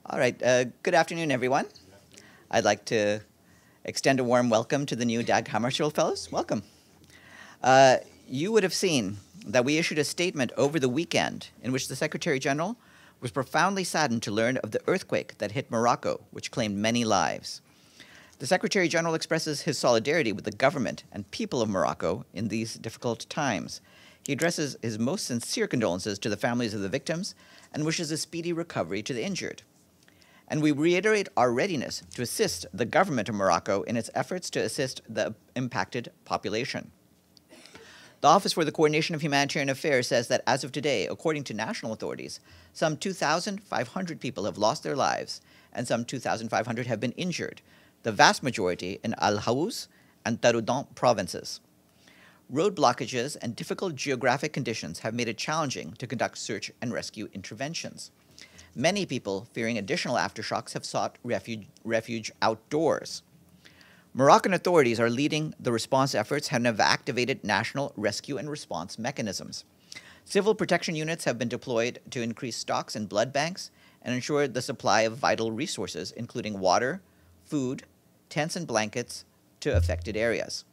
All right. Good afternoon, everyone. I'd like to extend a warm welcome to the new Dag Hammarskjöld Fellows. Welcome. You would have seen that we issued a statement over the weekend in which the Secretary General was profoundly saddened to learn of the earthquake that hit Morocco, which claimed many lives. The Secretary General expresses his solidarity with the government and people of Morocco in these difficult times. He addresses his most sincere condolences to the families of the victims and wishes a speedy recovery to the injured. And we reiterate our readiness to assist the government of Morocco in its efforts to assist the impacted population. The Office for the Coordination of Humanitarian Affairs says that as of today, according to national authorities, some 2,500 people have lost their lives and some 2,500 have been injured, the vast majority in Al-Haouz and Taroudant provinces. Road blockages and difficult geographic conditions have made it challenging to conduct search and rescue interventions. Many people, fearing additional aftershocks, have sought refuge outdoors. Moroccan authorities are leading the response efforts and have activated national rescue and response mechanisms. Civil protection units have been deployed to increase stocks in blood banks and ensure the supply of vital resources, including water, food, tents and blankets, to affected areas.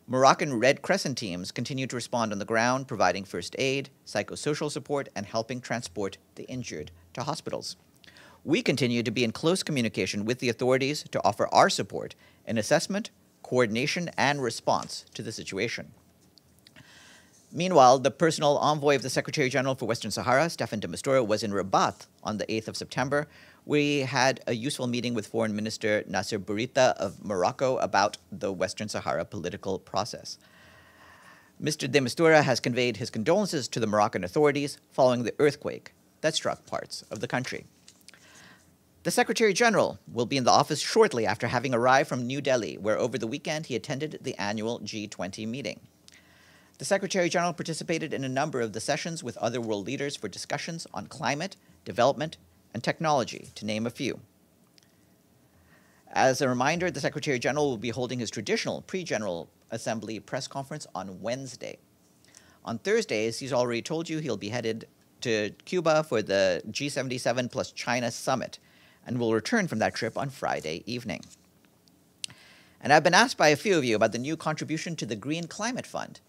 Moroccan Red Crescent teams continue to respond on the ground, providing first aid, psychosocial support, and helping transport the injured to hospitals. We continue to be in close communication with the authorities to offer our support in assessment, coordination, and response to the situation. Meanwhile, the personal envoy of the Secretary General for Western Sahara, Staffan de Mistura, was in Rabat on the 8th of September. We had a useful meeting with Foreign Minister Nasser Bourita of Morocco about the Western Sahara political process. Mr. de Mistura has conveyed his condolences to the Moroccan authorities following the earthquake that struck parts of the country. The Secretary General will be in the office shortly after having arrived from New Delhi, where over the weekend he attended the annual G-20 meeting. The Secretary General participated in a number of the sessions with other world leaders for discussions on climate, development, and technology, to name a few. As a reminder, the Secretary General will be holding his traditional pre-General Assembly press conference on Wednesday. On Thursday, as he's already told you, he'll be headed to Cuba for the G77 plus China summit and will return from that trip on Friday evening. And I've been asked by a few of you about the new contribution to the Green Climate Fund.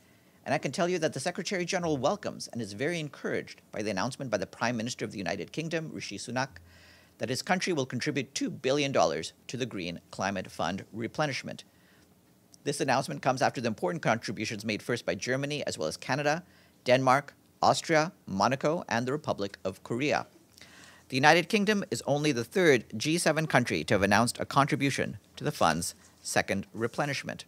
And I can tell you that the Secretary General welcomes and is very encouraged by the announcement by the Prime Minister of the United Kingdom, Rishi Sunak, that his country will contribute $2 billion to the Green Climate Fund replenishment. This announcement comes after the important contributions made first by Germany, as well as Canada, Denmark, Austria, Monaco, and the Republic of Korea. The United Kingdom is only the third G7 country to have announced a contribution to the fund's second replenishment.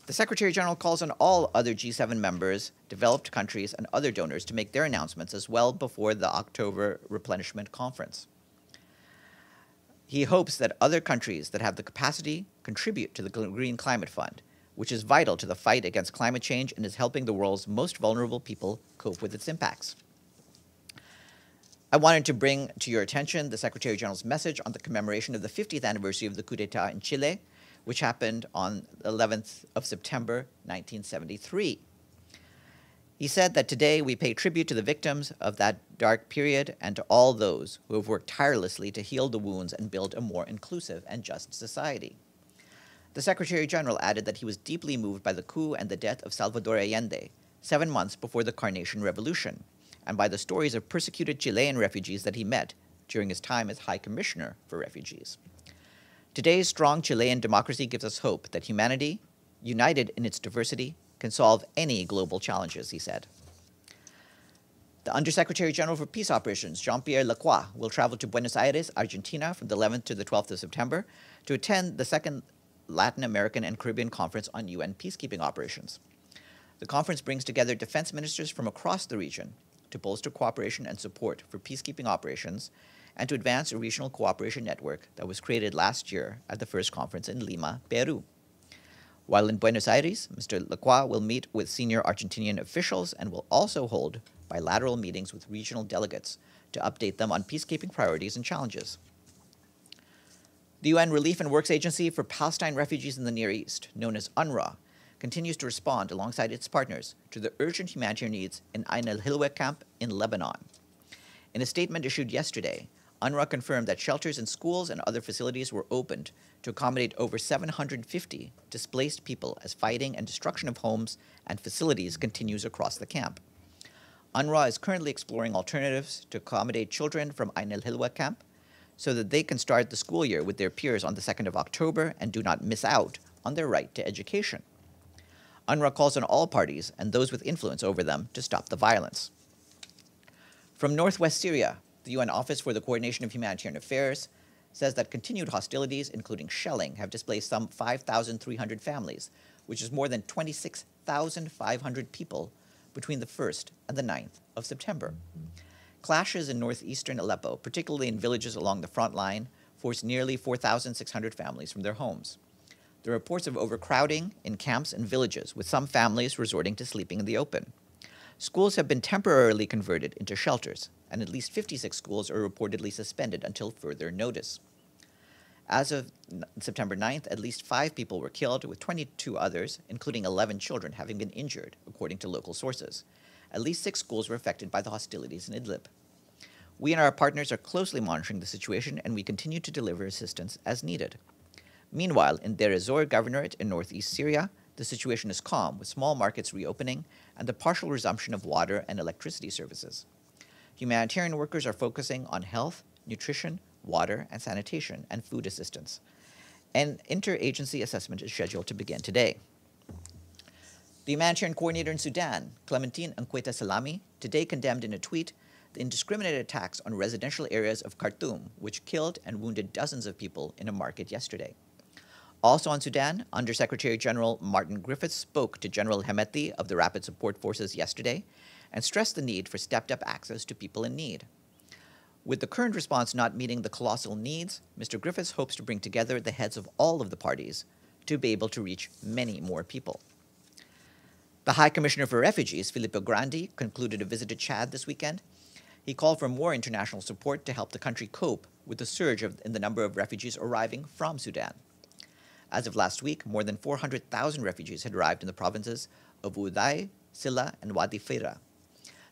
The Secretary General calls on all other G7 members, developed countries, and other donors to make their announcements as well before the October replenishment conference. He hopes that other countries that have the capacity contribute to the Green Climate Fund, which is vital to the fight against climate change and is helping the world's most vulnerable people cope with its impacts. I wanted to bring to your attention the Secretary General's message on the commemoration of the 50th anniversary of the coup d'etat in Chile, which happened on the 11th of September, 1973. He said that today we pay tribute to the victims of that dark period and to all those who have worked tirelessly to heal the wounds and build a more inclusive and just society. The Secretary General added that he was deeply moved by the coup and the death of Salvador Allende, 7 months before the Carnation Revolution, and by the stories of persecuted Chilean refugees that he met during his time as High Commissioner for Refugees. Today's strong Chilean democracy gives us hope that humanity, united in its diversity, can solve any global challenges, he said. The Undersecretary General for Peace Operations, Jean-Pierre Lacroix, will travel to Buenos Aires, Argentina from the 11th to the 12th of September to attend the second Latin American and Caribbean Conference on UN peacekeeping operations. The conference brings together defense ministers from across the region to bolster cooperation and support for peacekeeping operations and to advance a regional cooperation network that was created last year at the first conference in Lima, Peru. While in Buenos Aires, Mr. Lacroix will meet with senior Argentinian officials and will also hold bilateral meetings with regional delegates to update them on peacekeeping priorities and challenges. The UN Relief and Works Agency for Palestine Refugees in the Near East, known as UNRWA, continues to respond alongside its partners to the urgent humanitarian needs in Ain al-Hilwa camp in Lebanon. In a statement issued yesterday, UNRWA confirmed that shelters and schools and other facilities were opened to accommodate over 750 displaced people as fighting and destruction of homes and facilities continues across the camp. UNRWA is currently exploring alternatives to accommodate children from Ain al-Hilwa camp so that they can start the school year with their peers on the 2nd of October and do not miss out on their right to education. UNRWA calls on all parties and those with influence over them to stop the violence. From northwest Syria, the UN Office for the Coordination of Humanitarian Affairs says that continued hostilities, including shelling, have displaced some 5,300 families, which is more than 26,500 people between the 1st and the 9th of September. Clashes in northeastern Aleppo, particularly in villages along the front line, forced nearly 4,600 families from their homes. There are reports of overcrowding in camps and villages, with some families resorting to sleeping in the open. Schools have been temporarily converted into shelters, and at least 56 schools are reportedly suspended until further notice. As of September 9th, at least 5 people were killed, with 22 others, including 11 children, having been injured, according to local sources. At least 6 schools were affected by the hostilities in Idlib. We and our partners are closely monitoring the situation, and we continue to deliver assistance as needed. Meanwhile, in Deir ez-Zor Governorate in northeast Syria, the situation is calm, with small markets reopening and the partial resumption of water and electricity services. Humanitarian workers are focusing on health, nutrition, water and sanitation, and food assistance. An interagency assessment is scheduled to begin today. The humanitarian coordinator in Sudan, Clementine Nkweta Salami, today condemned in a tweet the indiscriminate attacks on residential areas of Khartoum, which killed and wounded dozens of people in a market yesterday. Also on Sudan, Undersecretary General Martin Griffiths spoke to General Hemeti of the Rapid Support Forces yesterday and stressed the need for stepped-up access to people in need. With the current response not meeting the colossal needs, Mr. Griffiths hopes to bring together the heads of all of the parties to be able to reach many more people. The High Commissioner for Refugees, Filippo Grandi, concluded a visit to Chad this weekend. He called for more international support to help the country cope with the surge in the number of refugees arriving from Sudan. As of last week, more than 400,000 refugees had arrived in the provinces of Uday, Silla, and Wadi Fira.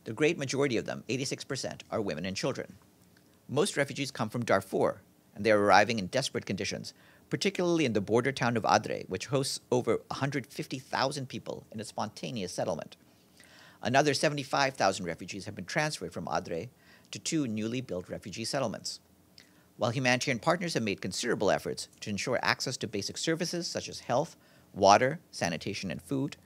The great majority of them, 86%, are women and children. Most refugees come from Darfur, and they are arriving in desperate conditions, particularly in the border town of Adre, which hosts over 150,000 people in a spontaneous settlement. Another 75,000 refugees have been transferred from Adre to 2 newly built refugee settlements. While humanitarian partners have made considerable efforts to ensure access to basic services such as health, water, sanitation, and food,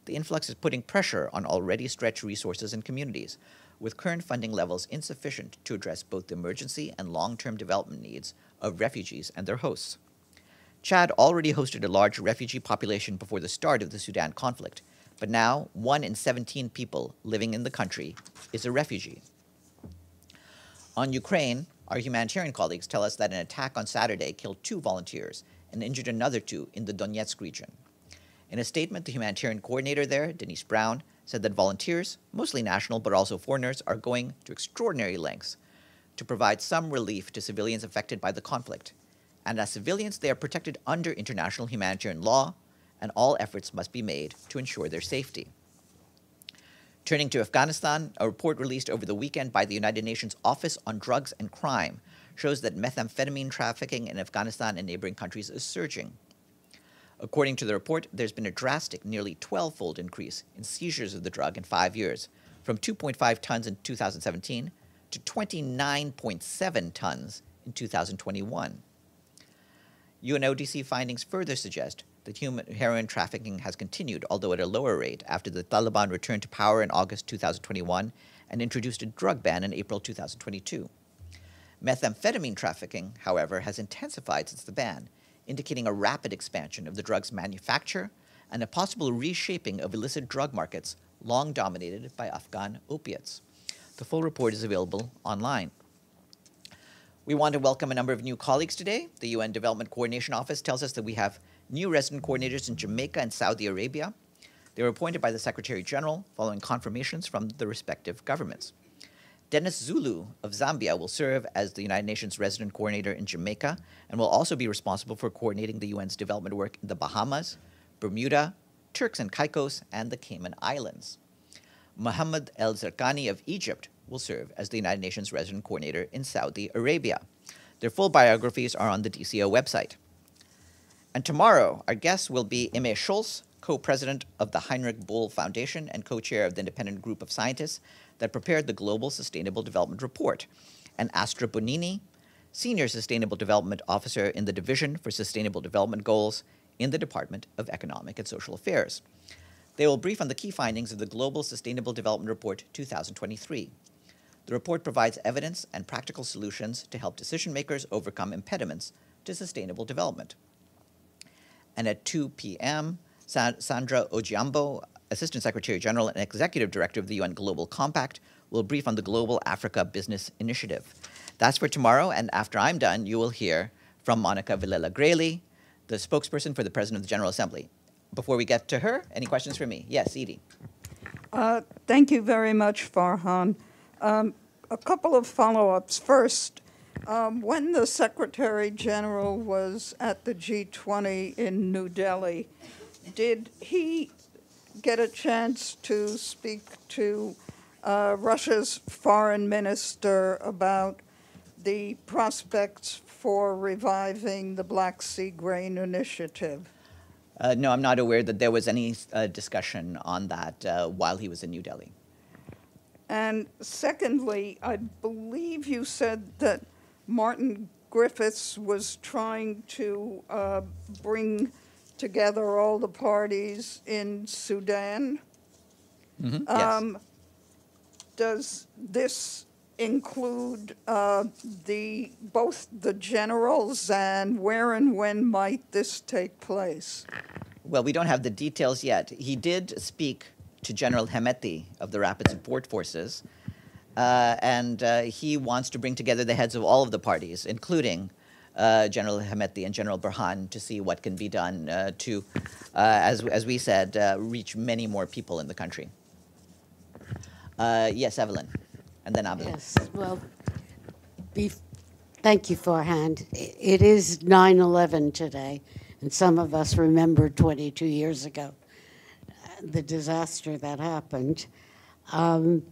the influx is putting pressure on already stretched resources and communities, with current funding levels insufficient to address both the emergency and long-term development needs of refugees and their hosts. Chad already hosted a large refugee population before the start of the Sudan conflict, but now 1 in 17 people living in the country is a refugee. On Ukraine, our humanitarian colleagues tell us that an attack on Saturday killed 2 volunteers and injured another 2 in the Donetsk region. In a statement, the humanitarian coordinator there, Denise Brown, said that volunteers, mostly national but also foreigners, are going to extraordinary lengths to provide some relief to civilians affected by the conflict. And as civilians, they are protected under international humanitarian law, and all efforts must be made to ensure their safety. Turning to Afghanistan, a report released over the weekend by the United Nations Office on Drugs and Crime shows that methamphetamine trafficking in Afghanistan and neighboring countries is surging. According to the report, there's been a drastic, nearly 12-fold increase in seizures of the drug in 5 years, from 2.5 tons in 2017 to 29.7 tons in 2021. UNODC findings further suggest that heroin trafficking has continued, although at a lower rate, after the Taliban returned to power in August 2021 and introduced a drug ban in April 2022. Methamphetamine trafficking, however, has intensified since the ban, indicating a rapid expansion of the drug's manufacture and a possible reshaping of illicit drug markets long dominated by Afghan opiates. The full report is available online. We want to welcome a number of new colleagues today. The UN Development Coordination Office tells us that we have new resident coordinators in Jamaica and Saudi Arabia. They were appointed by the Secretary General following confirmations from the respective governments. Dennis Zulu of Zambia will serve as the United Nations resident coordinator in Jamaica and will also be responsible for coordinating the UN's development work in the Bahamas, Bermuda, Turks and Caicos, and the Cayman Islands. Mohammed El Zarqani of Egypt will serve as the United Nations Resident Coordinator in Saudi Arabia. Their full biographies are on the DCO website. And tomorrow, our guest will be Ime Schulz, co-president of the Heinrich Böll Foundation and co-chair of the independent group of scientists that prepared the Global Sustainable Development Report, and Astra Bonini, senior sustainable development officer in the Division for Sustainable Development Goals in the Department of Economic and Social Affairs. They will brief on the key findings of the Global Sustainable Development Report 2023. The report provides evidence and practical solutions to help decision makers overcome impediments to sustainable development. And at 2 p.m., Sandra Ojiambo, Assistant Secretary General and Executive Director of the UN Global Compact, will brief on the Global Africa Business Initiative. That's for tomorrow, and after I'm done, you will hear from Monica Villela-Graley, the spokesperson for the President of the General Assembly. Before we get to her, any questions for me? Yes, Edie. Thank you very much, Farhan. A couple of follow-ups. First, when the Secretary General was at the G-20 in New Delhi, did he get a chance to speak to Russia's foreign minister about the prospects for reviving the Black Sea Grain Initiative? No, I'm not aware that there was any discussion on that while he was in New Delhi. And secondly, I believe you said that Martin Griffiths was trying to bring together all the parties in Sudan. Mm-hmm. Yes. Does this include both the generals, and where and when might this take place? Well, we don't have the details yet. He did speak to General Hemeti of the Rapid Support Forces, and he wants to bring together the heads of all of the parties, including General Hemeti and General Burhan, to see what can be done to, as we said, reach many more people in the country. Yes, Evelyn, and then Abel. Yes, well, thank you, Farhan. It is 9/11 today, and some of us remember 22 years ago the disaster that happened. And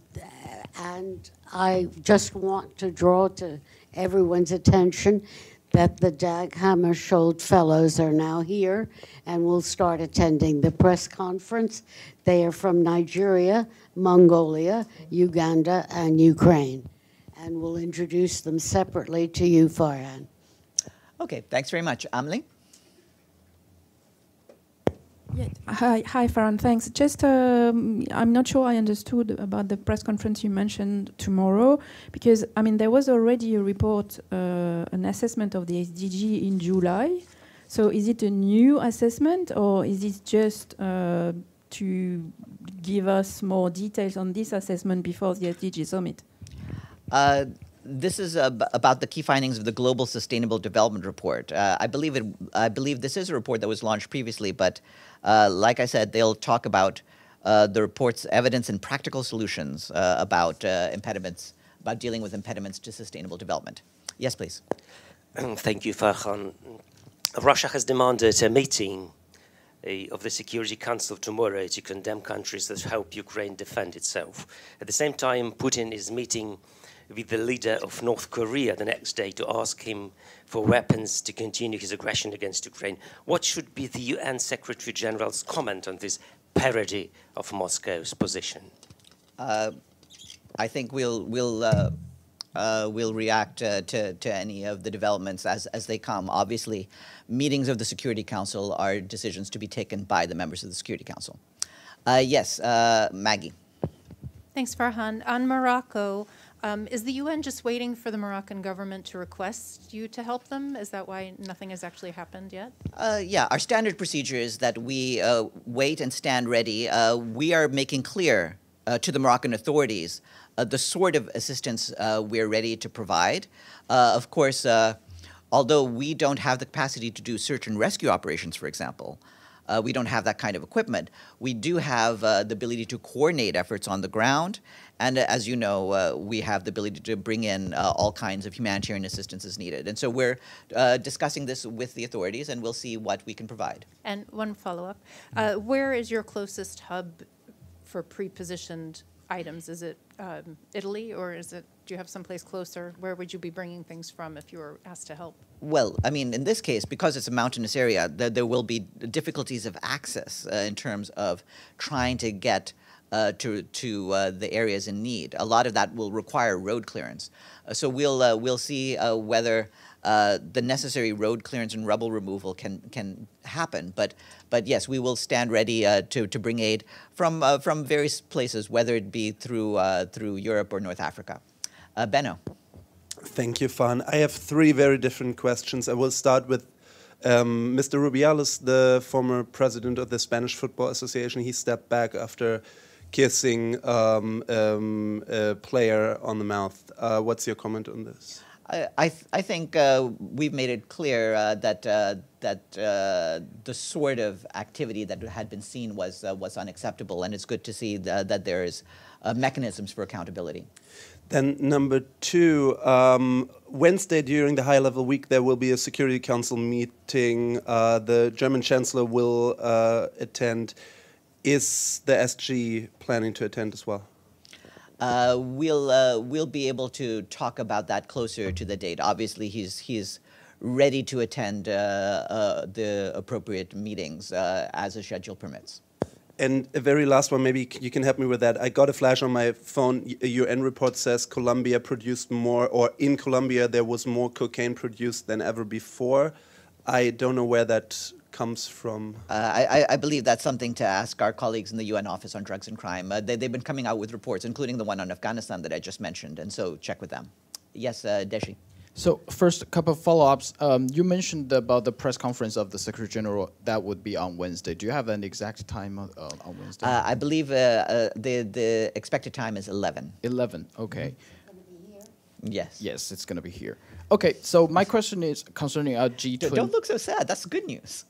I just want to draw to everyone's attention that the Dag Hammarskjöld Fellows are now here and will start attending the press conference. They are from Nigeria, Mongolia, Uganda, and Ukraine. And we'll introduce them separately to you, Farhan. Okay, thanks very much. Amelie? Yeah. Hi, Farhan. Thanks. Just, I'm not sure I understood about the press conference you mentioned tomorrow, because I mean there was already a report, an assessment of the SDG in July. So is it a new assessment, or is it just to give us more details on this assessment before the SDG summit? This is about the key findings of the Global Sustainable Development Report. I believe this is a report that was launched previously, but like I said, they'll talk about the report's evidence and practical solutions about impediments, about dealing with impediments to sustainable development. Yes, please. Thank you, Farhan. Russia has demanded a meeting of the Security Council tomorrow to condemn countries that help Ukraine defend itself. At the same time, Putin is meeting with the leader of North Korea the next day to ask him for weapons to continue his aggression against Ukraine. What should be the UN Secretary General's comment on this parody of Moscow's position? I think we'll react to any of the developments as they come. Obviously, meetings of the Security Council are decisions to be taken by the members of the Security Council. Yes, Maggie. Thanks, Farhan. On Morocco, is the UN just waiting for the Moroccan government to request you to help them? Is that why nothing has actually happened yet? Yeah, our standard procedure is that we wait and stand ready. We are making clear to the Moroccan authorities the sort of assistance we're ready to provide. Of course, although we don't have the capacity to do search and rescue operations, for example, we don't have that kind of equipment. We do have the ability to coordinate efforts on the ground. And as you know, we have the ability to bring in all kinds of humanitarian assistance as needed. And so we're discussing this with the authorities, and we'll see what we can provide. And one follow-up. Where is your closest hub for pre-positioned items? Is it Italy, or is it? Do you have someplace closer? Where would you be bringing things from if you were asked to help? Well, I mean, in this case, because it's a mountainous area, there will be difficulties of access in terms of trying to get to the areas in need. A lot of that will require road clearance. So we'll see whether the necessary road clearance and rubble removal can happen. But yes, we will stand ready to bring aid from various places, whether it be through Europe or North Africa. Benno. Thank you, Farhan. I have three very different questions. I will start with Mr. Rubiales, the former president of the Spanish Football Association. He stepped back after kissing a player on the mouth. What's your comment on this? I think we've made it clear that the sort of activity that had been seen was unacceptable, and it's good to see that there is mechanisms for accountability. Then number two, Wednesday during the high-level week there will be a Security Council meeting. The German Chancellor will attend. Is the SG planning to attend as well? We'll be able to talk about that closer to the date. Obviously, he's ready to attend the appropriate meetings as a schedule permits. And a very last one, maybe you can help me with that. I got a flash on my phone. A UN report says Colombia produced more, or in Colombia there was more cocaine produced than ever before. I don't know where that comes from. I believe that's something to ask our colleagues in the UN Office on Drugs and Crime. They've been coming out with reports, including the one on Afghanistan that I just mentioned, and so check with them. Yes, Deshi. So first, a couple of follow-ups. You mentioned about the press conference of the Secretary General. That would be on Wednesday. Do you have an exact time on Wednesday? I believe the expected time is 11. 11, okay. Yes. Yes, it's going to be here. Okay, so my question is concerning our G20. Don't look so sad. That's good news.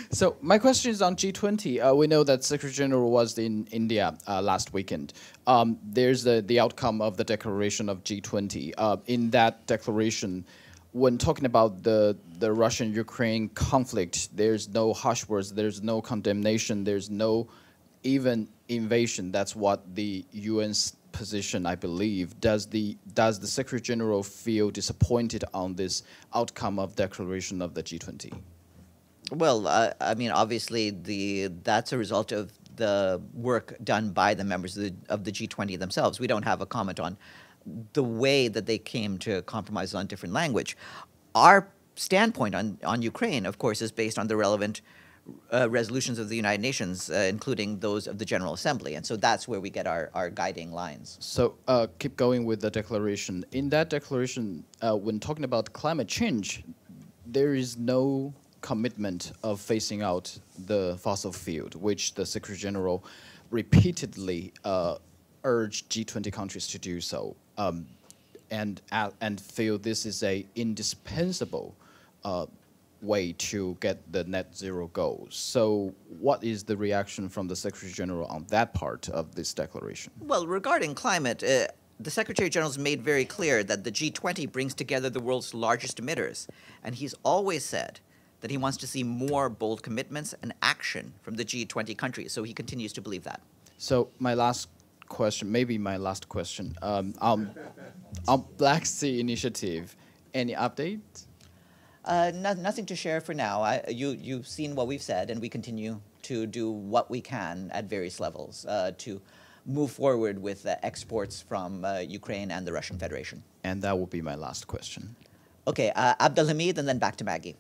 So my question is on G20. We know that Secretary General was in India last weekend. There's the outcome of the declaration of G20. In that declaration, when talking about the Russian-Ukraine conflict, there's no harsh words, there's no condemnation, there's no even invasion. That's what the UN's position, I believe. Does the Secretary General feel disappointed on this outcome of declaration of the G20? Well, I mean, obviously, that's a result of the work done by the members of the G20 themselves. We don't have a comment on the way that they came to compromise on different language. Our standpoint on Ukraine, of course, is based on the relevant resolutions of the United Nations, including those of the General Assembly. And so that's where we get our guiding lines. So keep going with the declaration. In that declaration, when talking about climate change, there is no commitment of phasing out the fossil fuel, which the Secretary General repeatedly urged G20 countries to do so, and feel this is a indispensable way to get the net zero goals. So what is the reaction from the Secretary General on that part of this declaration? Well, regarding climate, the Secretary General's made very clear that the G20 brings together the world's largest emitters, and he's always said that he wants to see more bold commitments and action from the G20 countries, so he continues to believe that. So my last question, maybe my last question, on Black Sea Initiative, any update? Nothing to share for now. You've seen what we've said, and we continue to do what we can at various levels to move forward with exports from Ukraine and the Russian Federation. And that will be my last question. Okay, Abdelhamid, and then back to Maggie.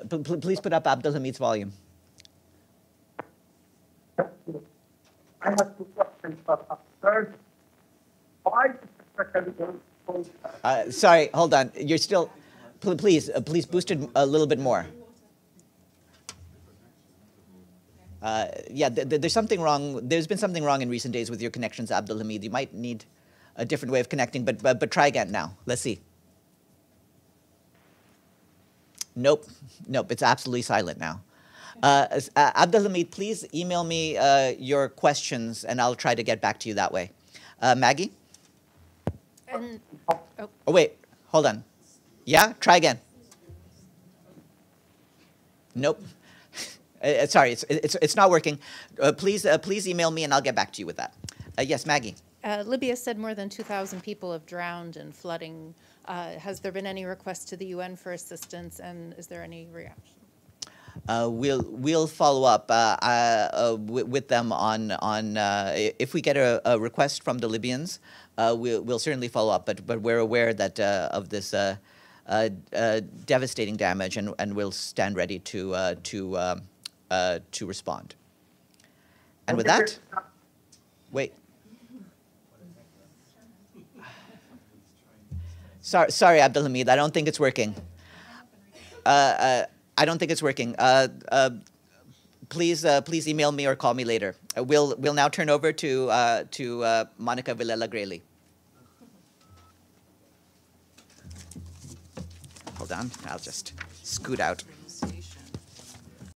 Please put up Abdelhamid's volume. I have two questions. First, why sorry, hold on. You're still. Please boost it a little bit more. Yeah, there's something wrong. There's been something wrong in recent days with your connections, Abdelhamid. You might need a different way of connecting, but try again now. Let's see. Nope, it's absolutely silent now. Abdelhamid, please email me your questions, and I'll try to get back to you that way. Maggie? Oh, wait, hold on. Yeah, try again. Nope. Sorry, it's not working. Please email me and I'll get back to you with that. Yes, Maggie. Libya said more than 2,000 people have drowned in flooding. Has there been any requests to the UN for assistance, and is there any reaction? We'll follow up with them on if we get a request from the Libyans. We'll certainly follow up, but we're aware that of this devastating damage, and we'll stand ready to respond. And with that, wait. Sorry, Abdelhamid, I don't think it's working. I don't think it's working. Please email me or call me later. We'll now turn over to Monica Villela-Graley. Hold on, I'll just scoot out.